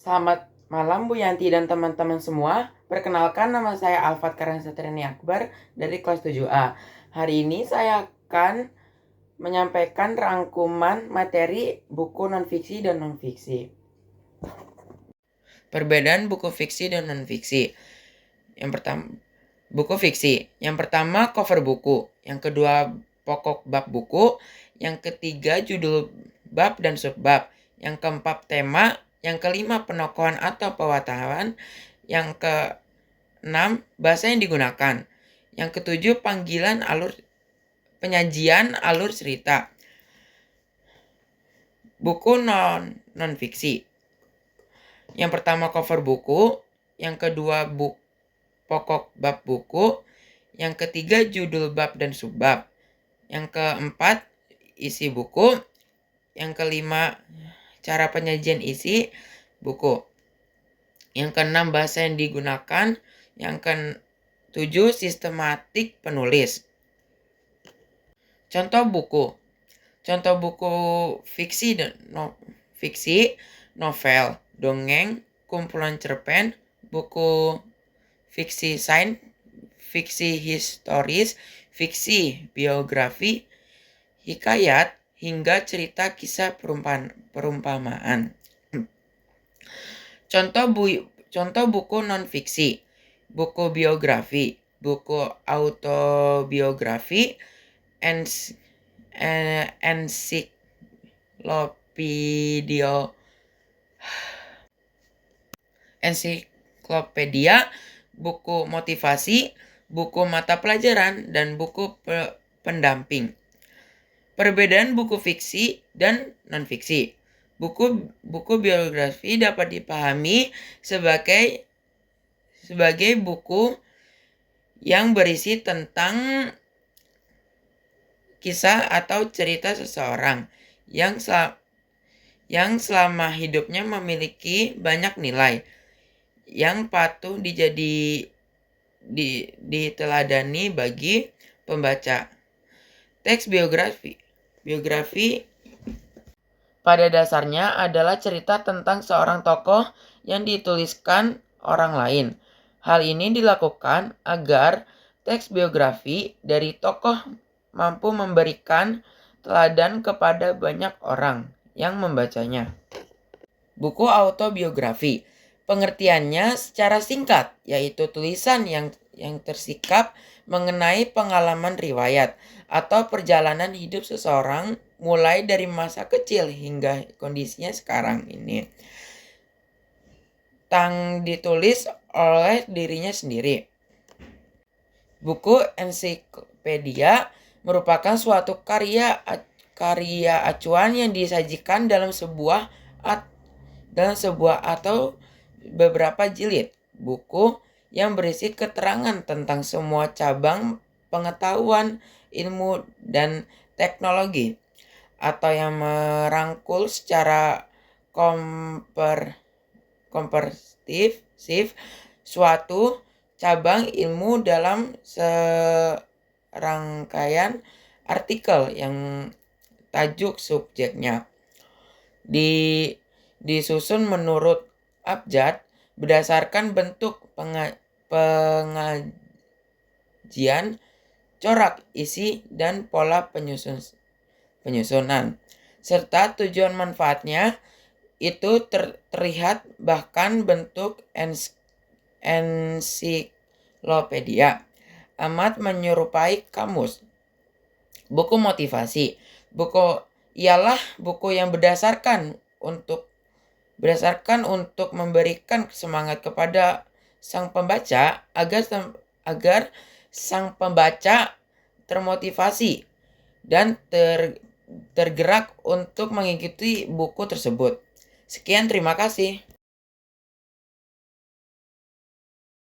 Selamat malam Bu Yanti dan teman-teman semua. Perkenalkan, nama saya Alfat Karasatriani Akbar dari kelas 7A. Hari ini saya akan menyampaikan rangkuman materi buku non-fiksi dan non-fiksi. Perbedaan buku fiksi dan non-fiksi. Yang pertama, buku fiksi. Yang pertama, cover buku. Yang kedua, pokok bab buku. Yang ketiga, judul bab dan subbab. Yang keempat, tema. Yang kelima, penokohan atau pewataan. Yang keenam, bahasa yang digunakan. Yang ketujuh, penyajian alur cerita. Buku non-fiksi. Yang pertama, cover buku. Yang kedua, pokok bab buku. Yang ketiga, judul bab dan subbab. Yang keempat, isi buku. Yang kelima, cara penyajian isi buku. Yang keenam, bahasa yang digunakan. Yang ketujuh, sistematik penulis. Contoh buku. Contoh buku fiksi dan fiksi, novel, dongeng, kumpulan cerpen, buku fiksi sains, fiksi historis, fiksi biografi, hikayat, hingga cerita kisah perumpamaan. Contoh buku non-fiksi, buku biografi, buku autobiografi, ensiklopedia, buku motivasi, buku mata pelajaran, dan buku pendamping. Perbedaan buku fiksi dan non-fiksi. Buku biografi dapat dipahami sebagai buku yang berisi tentang kisah atau cerita seseorang yang selama hidupnya memiliki banyak nilai yang patut diteladani bagi pembaca. Teks biografi pada dasarnya adalah cerita tentang seorang tokoh yang dituliskan orang lain. Hal ini dilakukan agar teks biografi dari tokoh mampu memberikan teladan kepada banyak orang yang membacanya. Buku autobiografi. Pengertiannya secara singkat, yaitu tulisan yang tersikap mengenai pengalaman riwayat atau perjalanan hidup seseorang mulai dari masa kecil hingga kondisinya sekarang ini. Ditulis oleh dirinya sendiri. Buku ensiklopedia merupakan suatu karya acuan yang disajikan dalam sebuah atau beberapa jilid buku yang berisi keterangan tentang semua cabang pengetahuan, ilmu, dan teknologi, atau yang merangkul secara komprehensif suatu cabang ilmu dalam serangkaian artikel yang tajuk subjeknya disusun menurut abjad berdasarkan bentuk pengajian, corak isi, dan pola penyusunan, serta tujuan manfaatnya itu terlihat bahkan bentuk ensiklopedia amat menyerupai kamus. Buku motivasi. Buku ialah buku yang berdasarkan untuk memberikan semangat kepada sang pembaca agar sang pembaca termotivasi dan tergerak untuk mengikuti buku tersebut. Sekian, terima kasih.